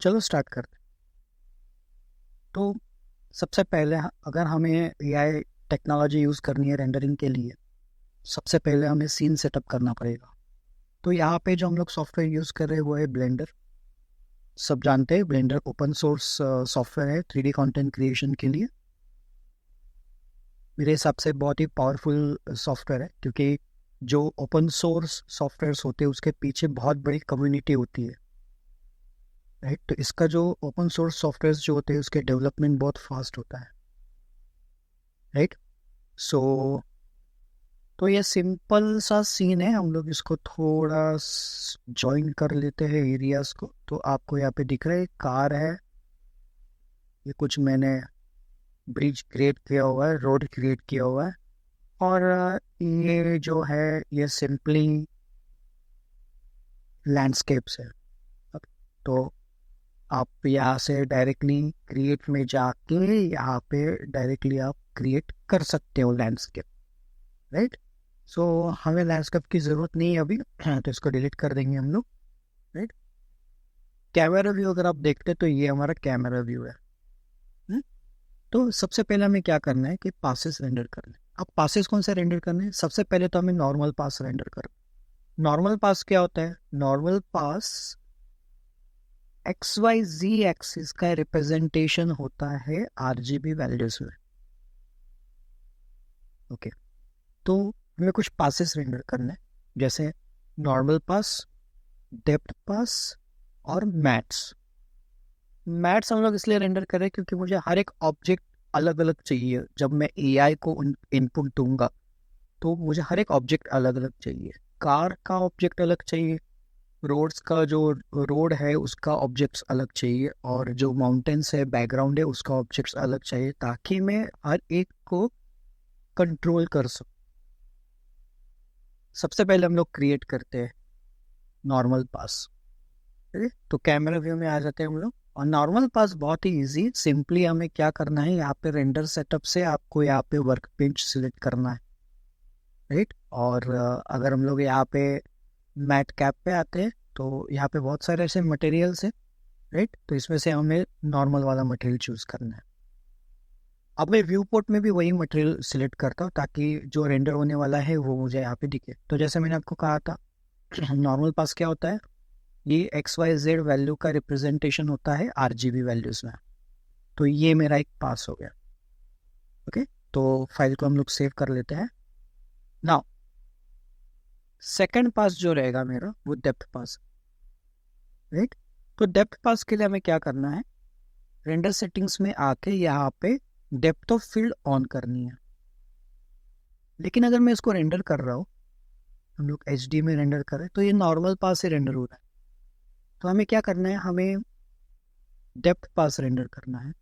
चलो स्टार्ट करते हैं। तो सबसे पहले अगर हमें एआई टेक्नोलॉजी यूज़ करनी है रेंडरिंग के लिए, सबसे पहले हमें सीन सेटअप करना पड़ेगा। तो यहाँ पे जो हम लोग सॉफ्टवेयर यूज़ कर रहे हैं वो है ब्लेंडर। सब जानते हैं ब्लेंडर ओपन सोर्स सॉफ्टवेयर है 3D कंटेंट क्रिएशन के लिए। मेरे हिसाब से बहुत ही पावरफुल सॉफ्टवेयर है, क्योंकि जो ओपन सोर्स सॉफ्टवेयर्स होते हैं उसके पीछे बहुत बड़ी कम्युनिटी होती है, राइट। तो इसका जो ओपन सोर्स सॉफ्टवेयर जो होते हैं उसके डेवलपमेंट बहुत फास्ट होता है, राइट। सो तो ये सिंपल सा सीन है, हम लोग इसको थोड़ा ज्वाइन कर लेते हैं एरियाज को। तो आपको यहाँ पे दिख रहा है कार है, ये कुछ मैंने ब्रिज क्रिएट किया हुआ है, रोड क्रिएट किया हुआ है। और ये जो है ये सिंपली लैंडस्केप्स है। तो आप यहाँ से डायरेक्टली क्रिएट में जाके यहाँ पे डायरेक्टली आप क्रिएट कर सकते हो लैंडस्केप, राइट। सो हमें लैंडस्केप की ज़रूरत नहीं है अभी, तो इसको डिलीट कर देंगे हम लोग, राइट। कैमरा व्यू अगर आप देखते हैं तो ये हमारा कैमरा व्यू है। हम्म? तो सबसे पहले हमें क्या करना है कि पासेस रेंडर करना है। अब पासेस कौन से रेंडर करने हैं? सबसे पहले तो हमें नॉर्मल पास रेंडर करना। नॉर्मल पास क्या होता है? नॉर्मल पास एक्स वाई जी एक्सिस का रिप्रेजेंटेशन होता है आरजीबी वैल्यूज में। ओके, तो हमें कुछ पासेस रेंडर करना है, जैसे नॉर्मल पास, डेप्थ पास और मैट्स। मैट्स हम लोग इसलिए रेंडर कर रहे हैं क्योंकि मुझे हर एक ऑब्जेक्ट अलग अलग चाहिए। जब मैं एआई को इनपुट दूंगा तो मुझे हर एक ऑब्जेक्ट अलग अलग चाहिए। कार का ऑब्जेक्ट अलग चाहिए, रोड्स का जो रोड है उसका ऑब्जेक्ट्स अलग चाहिए, और जो माउंटेन्स है बैकग्राउंड है उसका ऑब्जेक्ट्स अलग चाहिए, ताकि मैं हर एक को कंट्रोल कर सकूं। सबसे पहले हम लोग क्रिएट करते हैं नॉर्मल पास, ठीक है। तो कैमरा व्यू में आ जाते हैं हम लोग, और नॉर्मल पास बहुत ही इजी। सिंपली हमें क्या करना है, यहाँ पे रेंडर सेटअप से आपको यहाँ पे वर्क बेंच सिलेक्ट करना है, राइट। और अगर हम लोग यहाँ पे मैट कैप पे आते हैं तो यहाँ पे बहुत सारे ऐसे मटेरियल्स हैं, राइट। तो इसमें से हमें नॉर्मल वाला मटेरियल चूज करना है। अब मैं व्यू पोर्ट में भी वही मटेरियल सिलेक्ट करता हूँ ताकि जो रेंडर होने वाला है वो मुझे यहाँ पे दिखे। तो जैसे मैंने आपको कहा था, नॉर्मल पास क्या होता है? ये एक्स वाई जेड वैल्यू का रिप्रेजेंटेशन होता है आरजीबी वैल्यूज में। तो ये मेरा एक पास हो गया, ओके। तो फाइल को हम लोग सेव कर लेते हैं। नाउ सेकंड पास जो रहेगा मेरा वो डेप्थ पास, राइट। तो डेप्थ पास के लिए हमें क्या करना है, रेंडर सेटिंग्स में आके यहाँ पे डेप्थ ऑफ फील्ड ऑन करनी है। लेकिन अगर मैं इसको रेंडर कर रहा हूँ, हम लोग एच डी में रेंडर कर रहे हैं, तो ये नॉर्मल पास से रेंडर हो रहा है। तो हमें क्या करना है, हमें डेप्थ पास रेंडर करना है।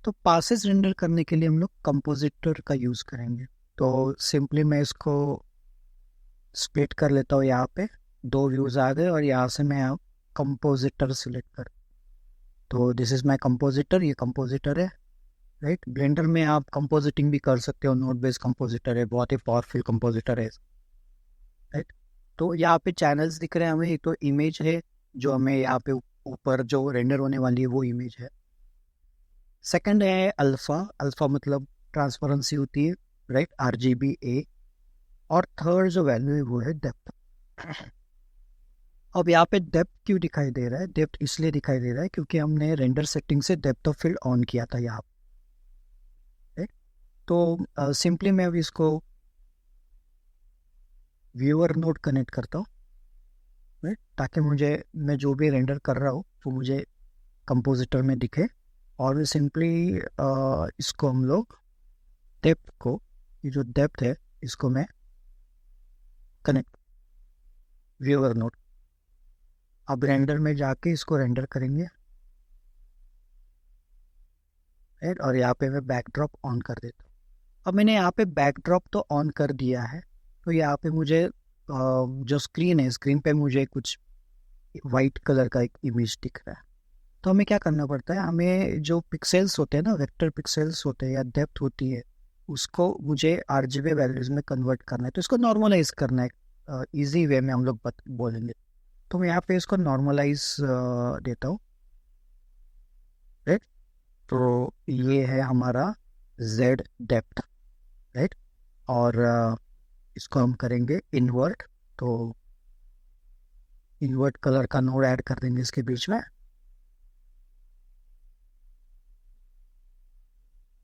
तो पासेस रेंडर करने के लिए हम लोग कंपोजिटर का यूज़ करेंगे। तो सिंपली मैं इसको स्प्लिट कर लेता हूँ, यहाँ पे दो व्यूज़ आ गए, और यहाँ से मैं कंपोजिटर सिलेक्ट कर। तो दिस इज़ माई कंपोजिटर, ये कंपोजिटर है, राइट। ब्लेंडर में आप कंपोजिटिंग भी कर सकते हो, नोट बेस्ड कंपोजिटर है, बहुत ही पावरफुल कंपोजिटर है, राइट। तो यहाँ पे चैनल्स दिख रहे हैं हमें। एक तो इमेज है जो हमें यहाँ पे ऊपर जो रेंडर होने वाली है वो इमेज है। सेकंड है अल्फा। अल्फा मतलब ट्रांसपेरेंसी होती है, राइट, RGBA। और थर्ड जो वैल्यू है वो है डेप्थ। अब यहाँ पे डेप्थ क्यों दिखाई दे रहा है? डेप्थ इसलिए दिखाई दे रहा है क्योंकि हमने रेंडर सेटिंग से डेप्थ ऑफ फील्ड ऑन किया था यहाँ पे। तो सिंपली मैं अभी इसको व्यूअर नोड कनेक्ट करता हूँ, राइट, ताकि मुझे मैं जो भी रेंडर कर रहा हूँ वो मुझे कंपोजिटर में दिखे। और सिंपली इसको हम लोग डेप्थ को, ये जो डेप्थ है इसको मैं कनेक्ट व्यूअर नोड। अब रेंडर में जाके इसको रेंडर करेंगे, राइट। और यहाँ पे मैं बैकड्रॉप ऑन कर देता हूँ। अब मैंने यहाँ पे बैकड्रॉप तो ऑन कर दिया है। तो यहाँ पे मुझे जो स्क्रीन है, स्क्रीन पे मुझे कुछ वाइट कलर का एक इमेज दिख रहा है। तो हमें क्या करना पड़ता है, हमें जो पिक्सेल्स होते हैं ना, वेक्टर पिक्सेल्स होते हैं या डेप्थ होती है, उसको मुझे आरजीबी वैल्यूज में कन्वर्ट करना है। तो इसको नॉर्मलाइज करना है, इजी वे में हम लोग बोलेंगे। तो मैं यहाँ पे इसको नॉर्मलाइज देता हूँ, राइट। तो ये है हमारा जेड डेप्थ, राइट। और इसको हम करेंगे इन्वर्ट। तो इन्वर्ट कलर का नोड ऐड कर देंगे इसके बीच में।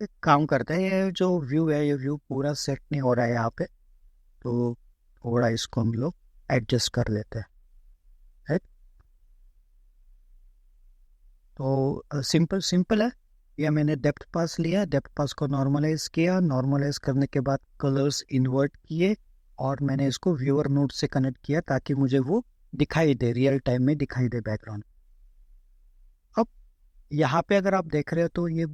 एक काम करते हैं, ये जो व्यू है ये व्यू पूरा सेट नहीं हो रहा है यहाँ पे, तो थोड़ा इसको हम लोग एडजस्ट कर लेते हैं, राइट। तो सिंपल सिंपल है। ये मैंने डेप्थ पास लिया, डेप्थ पास को नॉर्मलाइज किया, नॉर्मलाइज करने के बाद कलर्स इन्वर्ट किए, और मैंने इसको व्यूअर नोड से कनेक्ट किया ताकि मुझे वो दिखाई दे, रियल टाइम में दिखाई दे बैकग्राउंड। अब यहाँ पे अगर आप देख रहे हो तो ये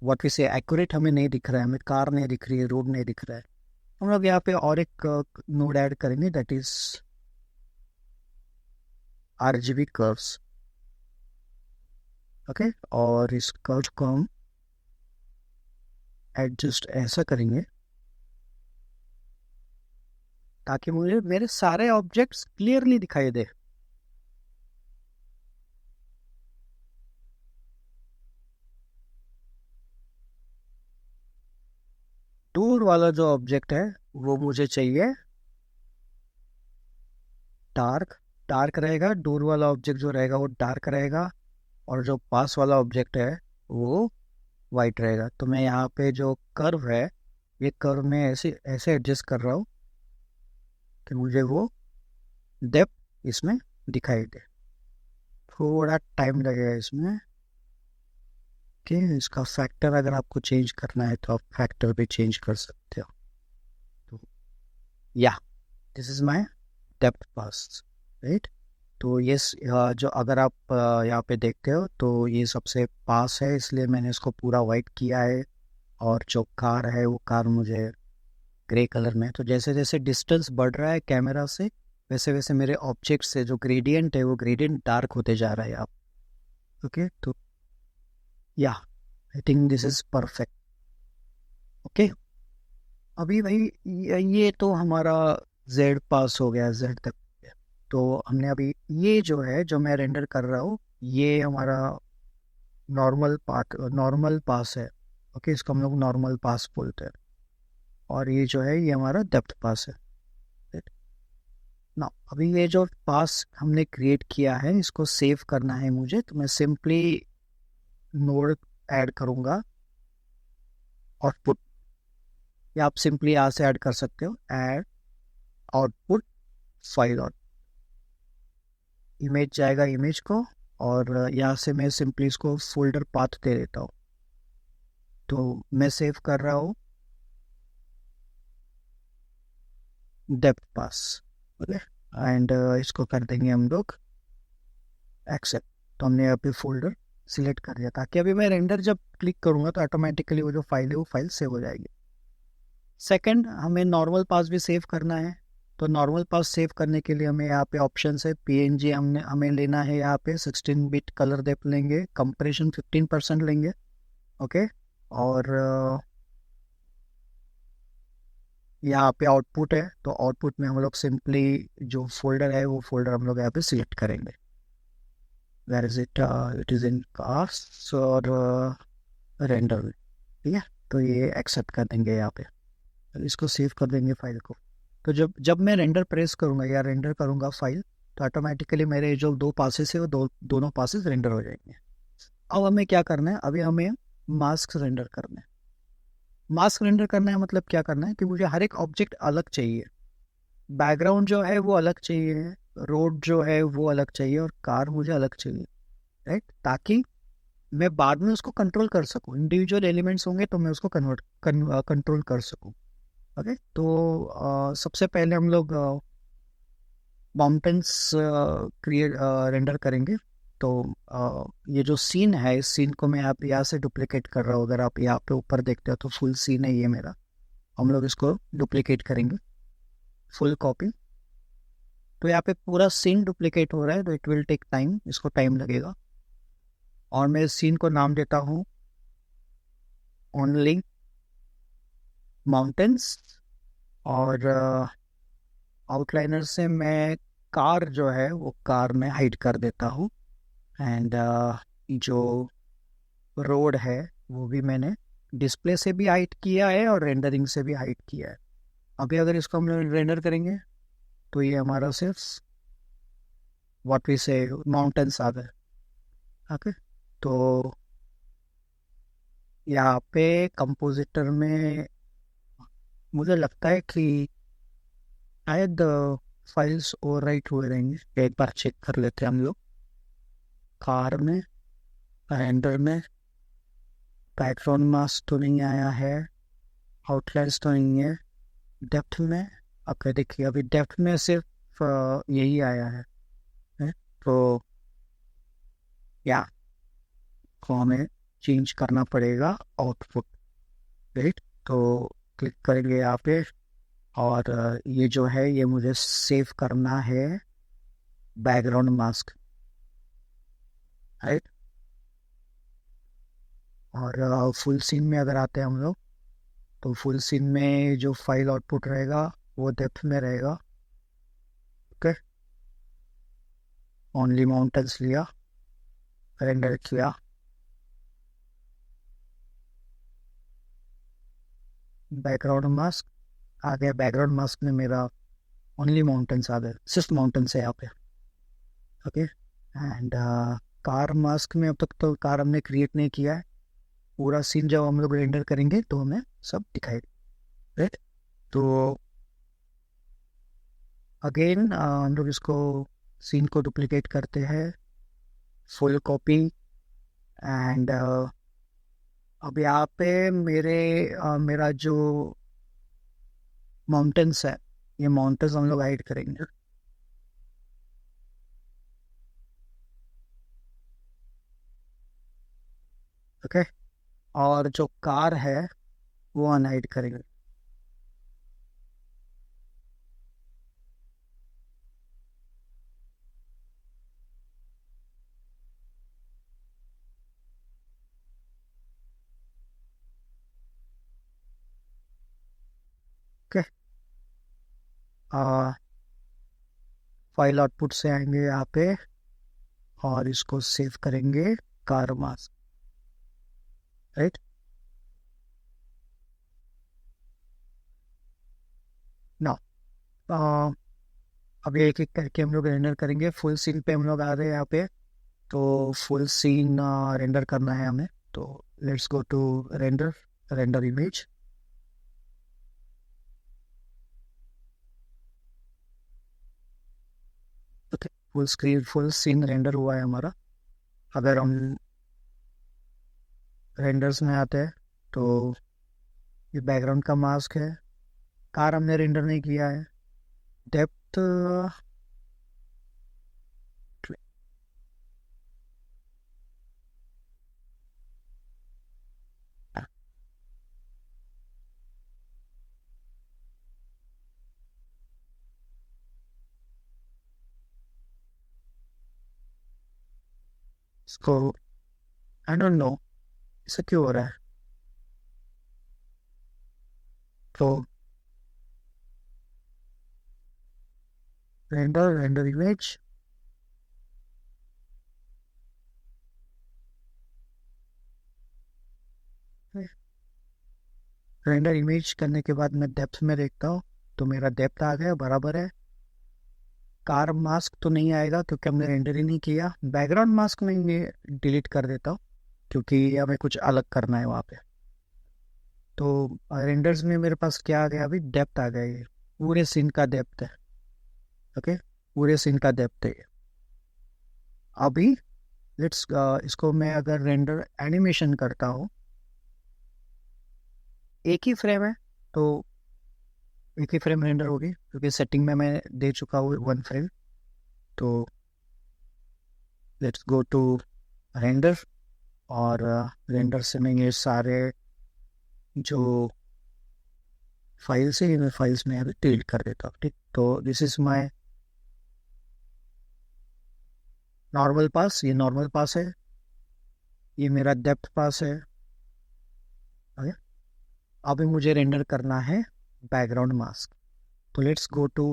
व्हाट वी से एक्यूरेट हमें नहीं दिख रहा है, हमें कार नहीं दिख रही है, रोड नहीं दिख रहा है। हम लोग यहाँ पे और एक नोड ऐड करेंगे, that is RGB curves. Okay, और इस कर्व को हम एडजस्ट ऐसा करेंगे ताकि मुझे मेरे सारे ऑब्जेक्ट्स क्लियरली दिखाई दे। दूर वाला जो ऑब्जेक्ट है वो मुझे चाहिए डार्क, डार्क रहेगा। दूर वाला ऑब्जेक्ट जो रहेगा वो डार्क रहेगा, और जो पास वाला ऑब्जेक्ट है वो वाइट रहेगा। तो मैं यहाँ पे जो कर्व है, ये कर्व में ऐसे ऐसे एडजस्ट कर रहा हूँ कि मुझे वो डेप्थ इसमें दिखाई दे। थोड़ा टाइम लगेगा इसमें कि इसका फैक्टर अगर आपको चेंज करना है तो आप फैक्टर भी चेंज कर सकते हो। तो या this is my depth pass, right. तो ये जो अगर आप यहाँ पे देखते हो तो ये सबसे पास है, इसलिए मैंने इसको पूरा वाइट किया है। और जो कार है वो कार मुझे ग्रे कलर में है। तो जैसे जैसे डिस्टेंस बढ़ रहा है कैमरा से, वैसे वैसे मेरे ऑब्जेक्ट से जो ग्रेडियंट है वो ग्रेडियंट डार्क होते जा रहा है आप। ओके, तो या I think this is perfect. Okay, अभी भाई ये तो हमारा जेड पास हो गया, जेड तक। तो हमने अभी ये जो है जो मैं रेंडर कर रहा हूँ, ये हमारा नॉर्मल पार्ट, नॉर्मल पास है। ओके, इसको हम लोग नॉर्मल पास बोलते हैं। और ये जो है ये हमारा डेप्थ पास है, राइट ना। अभी ये जो पास हमने क्रिएट किया है इसको सेव करना है मुझे, तो मैं सिंपली नोड ऐड करूंगा आउटपुट, या आप सिंपली यहाँ से ऐड कर सकते हो, ऐड आउटपुट फाइल। और इमेज जाएगा इमेज को, और यहाँ से मैं सिंपली इसको फोल्डर पाथ दे देता हूँ। तो मैं सेव कर रहा हूँ डेप्थ पास, ओके। एंड इसको कर देंगे हम लोग एक्सेप्ट। तो हमने यहाँ पे फोल्डर सिलेक्ट कर दिया ताकि अभी मैं रेंडर जब क्लिक करूँगा तो ऑटोमेटिकली वो जो फाइल है वो फाइल सेव हो जाएगी। सेकंड, हमें नॉर्मल पास भी सेव करना है। तो नॉर्मल पास सेव करने के लिए हमें यहाँ पे ऑप्शन है PNG, हमें लेना है यहाँ पे 16 बिट कलर डेप्थ लेंगे, कंप्रेशन 15% लेंगे, ओके। और यहाँ पे आउटपुट है, तो आउटपुट में हम लोग सिंपली जो फोल्डर है वो फोल्डर हम लोग यहाँ पे सिलेक्ट करेंगे। Where is it, it is in cast और रेंडर, ठीक है। तो ये एक्सेप्ट कर देंगे यहाँ पे, इसको सेव कर देंगे फाइल को। तो जब जब मैं रेंडर प्रेस करूँगा या रेंडर करूँगा फाइल, तो ऑटोमेटिकली मेरे जो दो पासेस है वो दोनों पासेस रेंडर हो जाएंगे। अब हमें क्या करना है, अभी हमें मास्क रेंडर करना है। मास्क रेंडर करना है मतलब क्या करना है कि मुझे हर एक ऑब्जेक्ट अलग चाहिए। बैकग्राउंड जो है वो अलग चाहिए, रोड जो है वो अलग चाहिए, और कार मुझे अलग चाहिए, राइट। ताकि मैं बाद में उसको कंट्रोल कर सकूं, इंडिविजुअल एलिमेंट्स होंगे तो मैं उसको कंट्रोल कर सकूं। ओके, तो सबसे पहले हम लोग माउंटेन्स क्रिएट रेंडर करेंगे। तो ये जो सीन है इस सीन को मैं यहाँ से डुप्लीकेट कर रहा हूँ। अगर आप यहाँ पे ऊपर देखते हो तो फुल सीन है ये मेरा। हम लोग इसको डुप्लीकेट करेंगे, फुल कॉपी। तो यहाँ पे पूरा सीन डुप्लीकेट हो रहा है, तो इट विल टेक टाइम, इसको टाइम लगेगा। और मैं इस सीन को नाम देता हूँ ओनली माउंटेन्स। और आउटलाइनर से मैं कार जो है वो कार में हाइड कर देता हूँ। एंड जो रोड है वो भी मैंने डिस्प्ले से भी हाइड किया है और रेंडरिंग से भी हाइड किया है। अभी अगर इसको हम रेंडर करेंगे तो ये हमारा सिर्फ व्हाट वी से माउंटेन्स आ गए। ओके, तो यहाँ पे कंपोजिटर में मुझे लगता है कि शायद फाइल्स ओवरराइट हुए रहेंगे। एक बार चेक कर लेते हैं हम लोग। कार में, रेंडर में बैकग्राउंड मास्क तो नहीं आया है, आउटलाइंस तो नहीं है। डेप्थ में आपका देखिए, अभी डेप्थ में सिर्फ यही आया है? तो या को हमें चेंज करना पड़ेगा आउटपुट, राइट? तो क्लिक करेंगे यहाँ पे और ये जो है ये मुझे सेव करना है बैकग्राउंड मास्क, राइट? और फुल सीन में अगर आते हैं हम लोग, तो फुल सीन में जो फाइल आउटपुट रहेगा वो डेप्थ में रहेगा। ओके, ओनली माउंटेन्स लिया, रेंडर किया, बैकग्राउंड मास्क आ गया। बैकग्राउंड मास्क में मेरा ओनली माउंटेन्स आ गए, सिर्फ माउंटेन्स है यहाँ पे। ओके, एंड कार मास्क में अब तक तो कार हमने क्रिएट नहीं किया है। पूरा सीन जब हम लोग रेंडर करेंगे तो हमें सब दिखाई, राइट? तो अगेन हम लोग इसको सीन को डुप्लीकेट करते हैं, फुल कॉपी। एंड अब यहाँ पे मेरा जो माउंटेन्स है, ये माउंटेन्स हम लोग हाइड करेंगे। ओके, और जो कार है वो अनहाइड करेंगे। ओके, फाइल आउटपुट से आएंगे यहाँ पे और इसको सेव करेंगे कार मास्क, राइट? ना, अब एक एक करके हम लोग रेंडर करेंगे। फुल सीन पे हम लोग आ रहे हैं यहाँ पे, तो फुल सीन रेंडर करना है हमें। तो let's go to render, render image. Okay, full screen full scene render हुआ है हमारा। अगर हम रेंडर्स में आते हैं तो ये बैकग्राउंड का मास्क है, कार हमने रेंडर नहीं किया है। डेप्थ इसको आई डोंट नो ऐसा क्यों हो रहा है। तो render, render image, render image करने के बाद मैं डेप्थ में देखता हूँ तो मेरा डेप्थ आ गया, बराबर है। कार मास्क तो नहीं आएगा क्योंकि हमने रेंडर ही नहीं किया। बैकग्राउंड मास्क में ये डिलीट कर देता हूँ क्योंकि हमें कुछ अलग करना है वहाँ पे। तो रेंडर्स में मेरे पास क्या आ गया, अभी डेप्थ आ गया, ये पूरे सीन का डेप्थ है। ओके, पूरे सीन का डेप्थ है ये। अभी लेट्स इसको मैं अगर रेंडर एनिमेशन करता हूँ, एक ही फ्रेम है तो एक ही फ्रेम रेंडर होगी क्योंकि सेटिंग में मैं दे चुका हूँ 1 फ्रेम। तो लेट्स गो टू रेंडर और रेंडर से मैं ये सारे जो फाइल्स है, इन फाइल्स में अभी डिलीट कर देता हूँ। ठीक, तो this is my normal pass, ये नॉर्मल पास है, ये मेरा डेप्थ पास है। ओके, अभी मुझे रेंडर करना है बैकग्राउंड मास्क। तो let's go to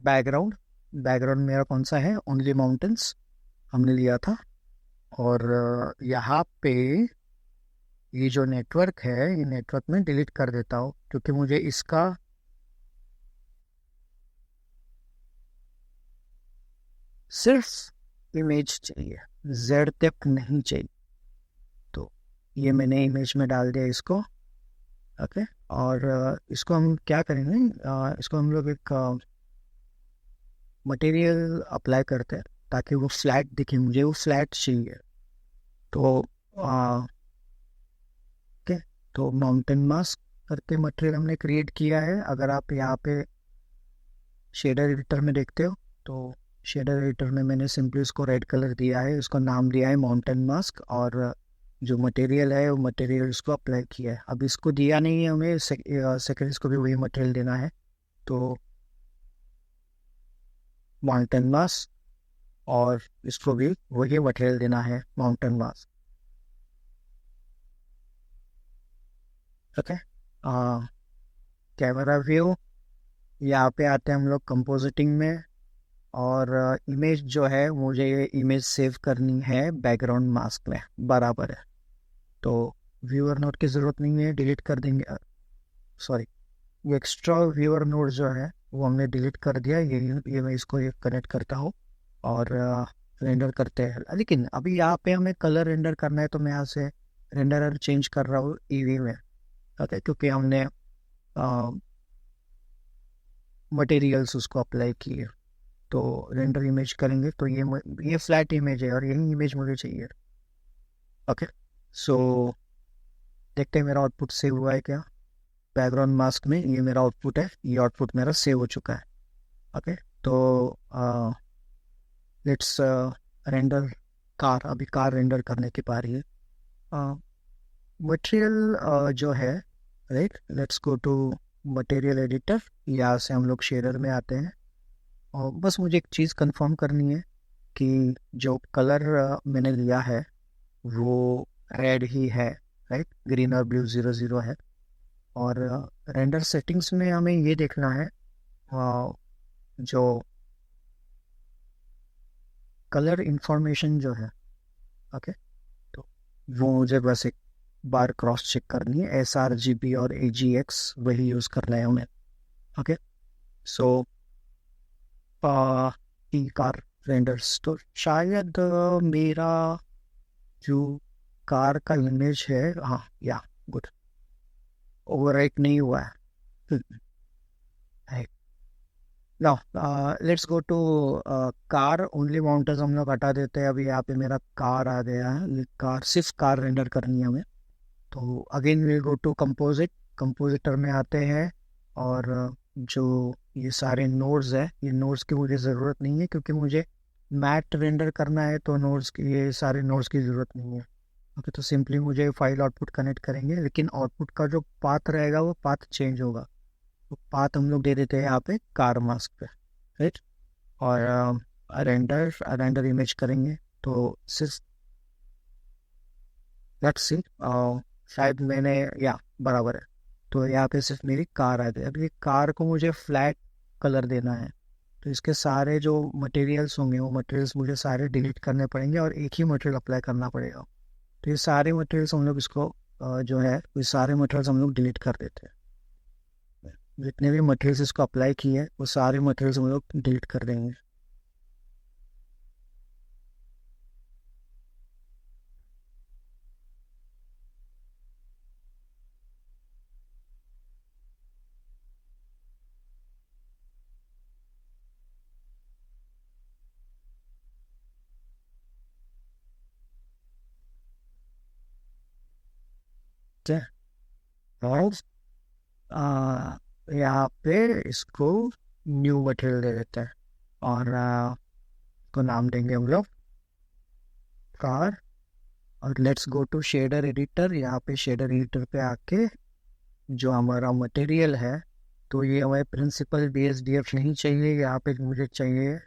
background. Background मेरा कौन सा है, ओनली माउंटेन्स हमने लिया था। और यहाँ पे ये जो नेटवर्क है, ये नेटवर्क में डिलीट कर देता हूँ क्योंकि मुझे इसका सिर्फ इमेज चाहिए, जेड तक नहीं चाहिए। तो ये मैंने इमेज में डाल दिया इसको। ओके, और इसको हम क्या करेंगे, इसको हम लोग एक मटेरियल अप्लाई करते हैं ताकि वो फ्लैट दिखे, मुझे वो फ्लैट चाहिए। तो ओके, तो माउंटेन मास्क करके मटेरियल हमने क्रिएट किया है। अगर आप यहाँ पे शेडर एडिटर में देखते हो तो शेडर एडिटर में मैंने सिंपली उसको रेड कलर दिया है, उसको नाम दिया है माउंटेन मास्क, और जो मटेरियल है वो मटेरियल उसको अप्लाई किया है। अब इसको दिया नहीं है हमें, सेकेंड इसको भी वही मटेरियल देना है। तो माउंटेन मास्क, और इसको भी वही मटेरियल देना है, mountain mask. Okay, camera view, यहाँ पे आते हैं हम लोग कंपोजिटिंग में। और इमेज जो है, मुझे ये इमेज सेव करनी है बैकग्राउंड मास्क में, बराबर है। तो व्यूअर नोड की ज़रूरत नहीं है, डिलीट कर देंगे। सॉरी, ये एक्स्ट्रा व्यूअर नोड जो है वो हमने डिलीट कर दिया। ये मैं इसको ये कनेक्ट करता हूँ और रेंडर करते हैं। लेकिन अभी यहाँ पे हमें कलर रेंडर करना है, तो मैं यहाँ से रेंडर चेंज कर रहा हूँ ईवी में। ओके, क्योंकि हमने मटेरियल्स उसको अप्लाई किए। तो रेंडर इमेज करेंगे तो ये फ्लैट इमेज है और यही इमेज मुझे चाहिए। ओके, सो देखते हैं मेरा आउटपुट सेव हुआ है क्या। बैकग्राउंड मास्क में ये मेरा आउटपुट है, ये आउटपुट मेरा सेव हो चुका है। ओके, तो लेट्स रेंडर कार। अभी कार रेंडर करने की बारी है। मटेरियल जो है, right, let's go to material editor. यहाँ से हम लोग शेडर में आते हैं, और बस मुझे एक चीज़ कंफर्म करनी है कि जो कलर मैंने लिया है वो रेड ही है, राइट, ग्रीन और ब्लू 00 है। और रेंडर सेटिंग्स में हमें ये देखना है जो कलर इंफॉर्मेशन जो है। ओके, तो वो मुझे बस एक बार क्रॉस चेक करनी है, sRGB और AGX वही यूज़ करना है हमें। ओके, सो ई कार रेंडर्स, तो शायद मेरा जो कार का इमेज है, हाँ, या गुड, ओवरराइट नहीं हुआ है। Now let's go to car only mounters हम लोग हटा देते हैं। अभी यहाँ पे मेरा कार आ गया है, ये कार, सिर्फ कार रेंडर करनी है हमें। तो again will go to composite. Compositor में आते हैं, और जो ये सारे नोड्स है, ये नोड्स की मुझे ज़रूरत नहीं है क्योंकि मुझे मैट रेंडर करना है, तो नोड्स की, ये सारे नोड्स की ज़रूरत नहीं है। ओके, तो सिंपली मुझे फाइल आउटपुट कनेक्ट करेंगे, लेकिन आउटपुट का जो पाथ रहेगा वो पाथ चेंज होगा। तो पाथ हम लोग दे देते हैं यहाँ पे कार मास्क पे, राइट। और रेंडर रेंडर इमेज करेंगे तो सिर्फ लेट्स सी, शायद मैंने, या बराबर है। तो यहाँ पे सिर्फ मेरी कार आ गई। अब ये कार को मुझे फ्लैट कलर देना है, तो इसके सारे जो मटेरियल्स होंगे वो मटेरियल्स मुझे सारे डिलीट करने पड़ेंगे और एक ही मटेरियल अप्लाई करना पड़ेगा। तो ये सारे मटेरियल्स हम लोग इसको जो है, ये सारे मटेरियल्स हम लोग डिलीट कर देते हैं। जितने भी मटेरियल्स इसको अप्लाई किए हैं वो सारे मटेरियल्स हम लोग डिलीट कर देंगे। ठीक है, और यहाँ पे इसको न्यू मटेरियल दे देते हैं, और को नाम देंगे हम लोग कार। और let's go to shader editor. यहाँ पे शेडर एडिटर पे आके जो हमारा मटेरियल है, तो ये हमें प्रिंसिपल BSDF नहीं चाहिए, यहाँ पे मुझे चाहिए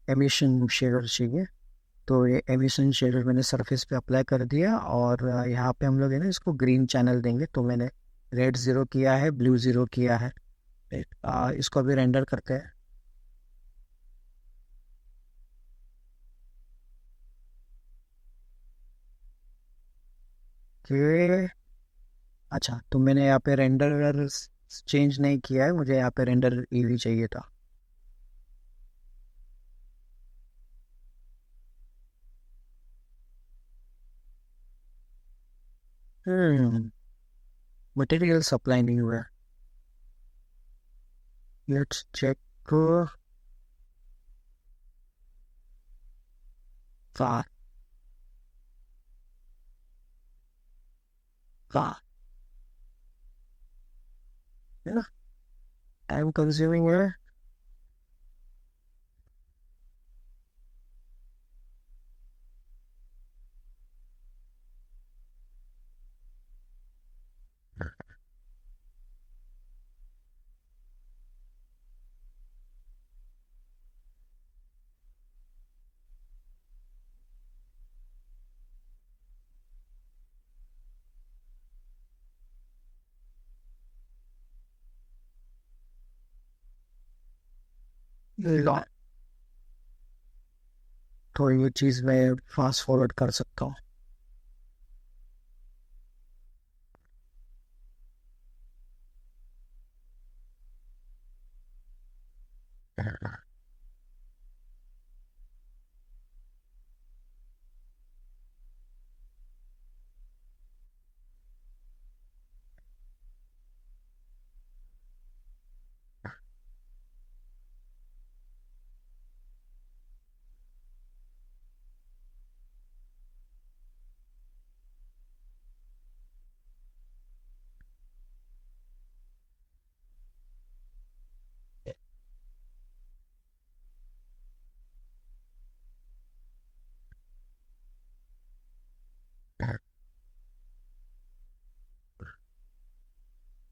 एमिशन शेडर चाहिए। तो ये एमिशन शेडर मैंने सरफेस पे अप्लाई कर दिया, और यहाँ पे हम लोग है ना इसको ग्रीन चैनल देंगे। तो मैंने रेड 0 किया है, ब्लू 0 किया है, इसको अभी रेंडर करते हैं। ओके। अच्छा, तो मैंने यहाँ पे रेंडर चेंज नहीं किया है, मुझे यहाँ पे रेंडर ईवी चाहिए था। मटेरियल सप्लाई नहीं हुआ। Let's check. वाह, वाह, है ना, टाइम कंज्यूमिंग है। लॉ, तो ये चीज़ मैं फास्ट फॉरवर्ड कर सकता हूँ।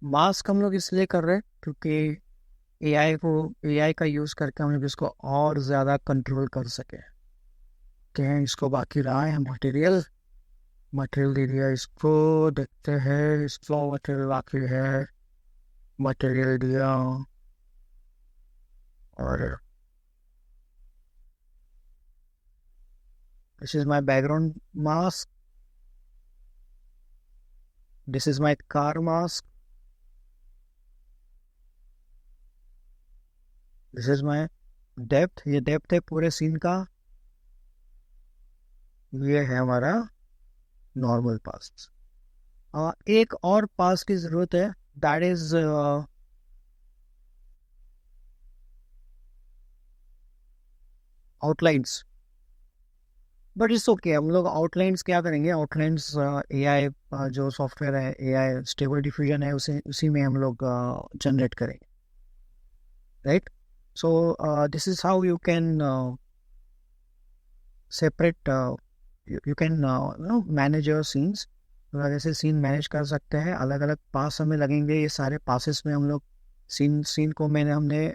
मास्क हम लोग इसलिए कर रहे हैं क्योंकि एआई का यूज़ करके हम लोग इसको और ज़्यादा कंट्रोल कर सके। हैं इसको बाकी रहा है मटेरियल। मटेरियल दे दिया इसको, देखते हैं इसको मटेरियल बाकी है। मटेरियल दिया, और this is my background mask, this is my car mask, this is my depth, ये डेप्थ है पूरे सीन का। ये है हमारा नॉर्मल पास। एक और पास की जरूरत है, that is outlines. But it's okay, हम लोग आउटलाइंस क्या करेंगे, आउटलाइंस एआई जो सॉफ्टवेयर है, एआई स्टेबल डिफ्यूजन है, उसे उसी में हम लोग जनरेट करेंगे, right. So this is how you can separate, you can know manage your scenes. ऐसे सीन मैनेज कर सकते हैं, अलग अलग पास हमें लगेंगे, ये सारे पासेस में हम लोग सीन सीन को मैंने हमने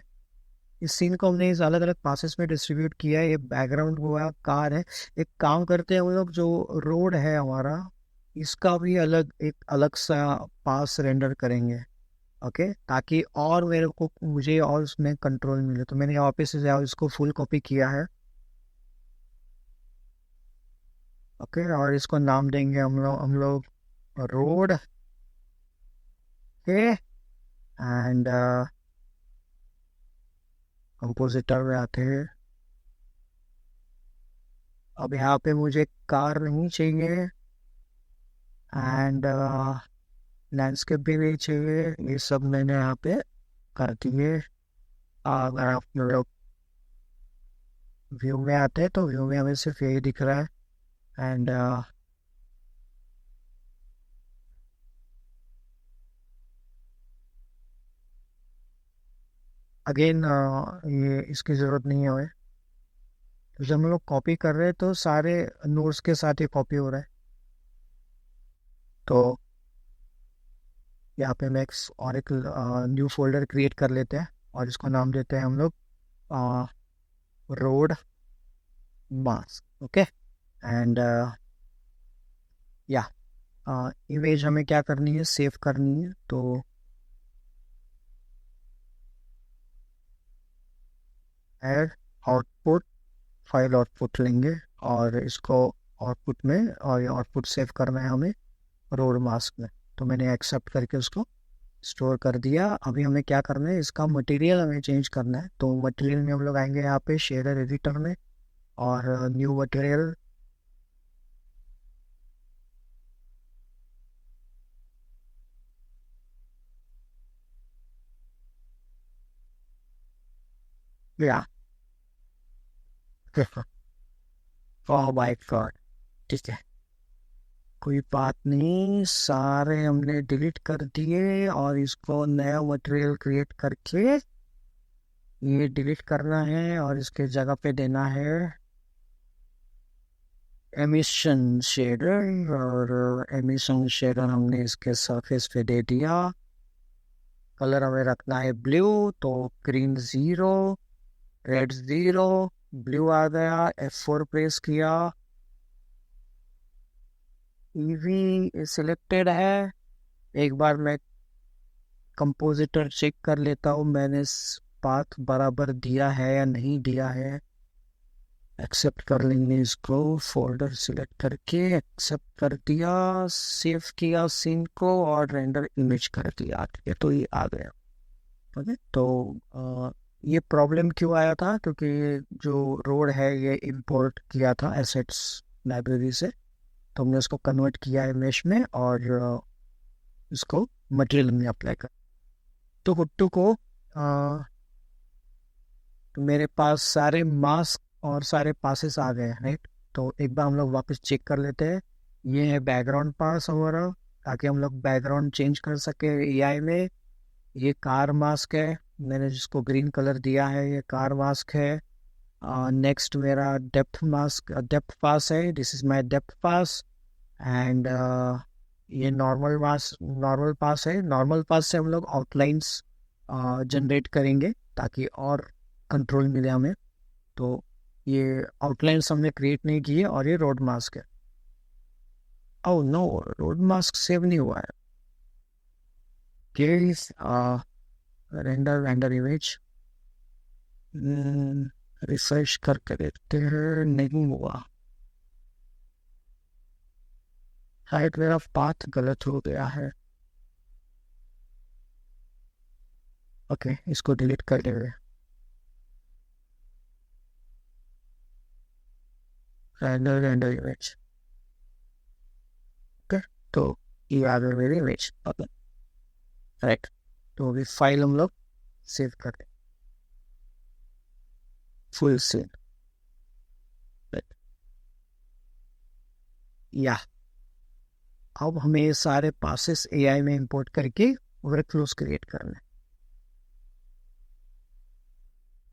इस सीन को हमने इस अलग अलग पासेस में डिस्ट्रीब्यूट किया है। ये बैकग्राउंड हुआ, कार है। एक काम करते हैं हम लोग, जो रोड है हमारा, इसका भी अलग एक अलग सा पास रेंडर करेंगे, ओके, ताकि और मेरे को मुझे और उसमें कंट्रोल मिले। तो मैंने वापस से इसको फुल कॉपी किया है, ओके, और इसको नाम देंगे हम लोग रोड के। एंड कंपोजिटर में आते हैं। अब यहाँ पे मुझे कार नहीं चाहिए, एंड लैंडस्केप भी नहीं चाहिए, ये सब मैंने यहाँ पे कर दिए। अगर आप लोग व्यू में आते हैं तो व्यू में हमें सिर्फ यही दिख रहा है। एंड अगेन ये इसकी ज़रूरत नहीं है हमें। तो जब हम लोग कॉपी कर रहे हैं तो सारे नोट्स के साथ ही कॉपी हो रहा है। तो यहाँ पे मैं और एक न्यू फोल्डर क्रिएट कर लेते हैं, और इसको नाम देते हैं हम लोग रोड मास्क, ओके। एंड या इमेज हमें क्या करनी है, सेव करनी है। तो ऐड आउटपुट, फाइल आउटपुट लेंगे, और इसको आउटपुट में, और ये आउटपुट सेव करना है हमें। रोड मास्क में। तो मैंने एक्सेप्ट करके उसको स्टोर कर दिया। अभी हमें क्या करना है, इसका मटेरियल हमें चेंज करना है। तो मटेरियल में हम लोग आएंगे यहाँ पे शेडर एडिटर में, और न्यू मटेरियल। या ओह माय गॉड, ठीक है, कोई बात नहीं, सारे हमने डिलीट कर दिए और इसको नया मटेरियल क्रिएट करके ये डिलीट करना है और इसके जगह पे देना है एमिशन शेडर। और एमिशन शेडर हमने इसके सरफेस पे दे दिया। कलर हमें रखना है ब्लू, तो ग्रीन 0, रेड 0, ब्लू आ गया। F4 प्रेस किया, ईवी सिलेक्टेड है। एक बार मैं कंपोजिटर चेक कर लेता हूँ मैंने पाथ बराबर दिया है या नहीं दिया है। एक्सेप्ट कर लेंगे इसको, फोल्डर सिलेक्ट करके एक्सेप्ट कर दिया, सेव किया सीन को और रेंडर इमेज कर दिया। ठीक है, तो ये आ गया। ओके, तो ये प्रॉब्लम क्यों आया था, क्योंकि जो रोड है ये इंपोर्ट किया था एसेट्स लाइब्रेरी से, तो हमने उसको कन्वर्ट किया है मेश में और इसको मटेरियल में अप्लाई कर। तो हुट्टू को तो मेरे पास सारे मास्क और सारे पासेस आ गए, राइट। तो एक बार हम लोग वापस चेक कर लेते हैं। ये है बैकग्राउंड पास हमारा, ताकि हम लोग बैकग्राउंड चेंज कर सके एआई में। ये कार मास्क है, मैंने जिसको ग्रीन कलर दिया है, ये कार मास्क है। नेक्स्ट मेरा डेप्थ मास्क, डेप्थ पास है, this is my depth pass. And ये नॉर्मल पास है। नॉर्मल पास से हम लोग आउटलाइंस जनरेट करेंगे ताकि और कंट्रोल मिले हमें। तो ये आउटलाइंस हमने क्रिएट नहीं किए और ये रोड मास्क है। Oh no, road mask save नहीं हुआ है। Case render render image refresh करके देखते हैं, नहीं हुआ। शायद मेरा पाथ गलत हो गया है। ओके, इसको डिलीट कर देंगे। रेंडर रेंडर इमेज, ओके, तो ये आ गया मेरी इमेज। Okay, right. तो अभी फाइल हम लोग सेव कर दें, फुल सीन, राइट। या अब हमें ये सारे पासेस एआई में इंपोर्ट करके वर्कफ्लोज क्रिएट करना है।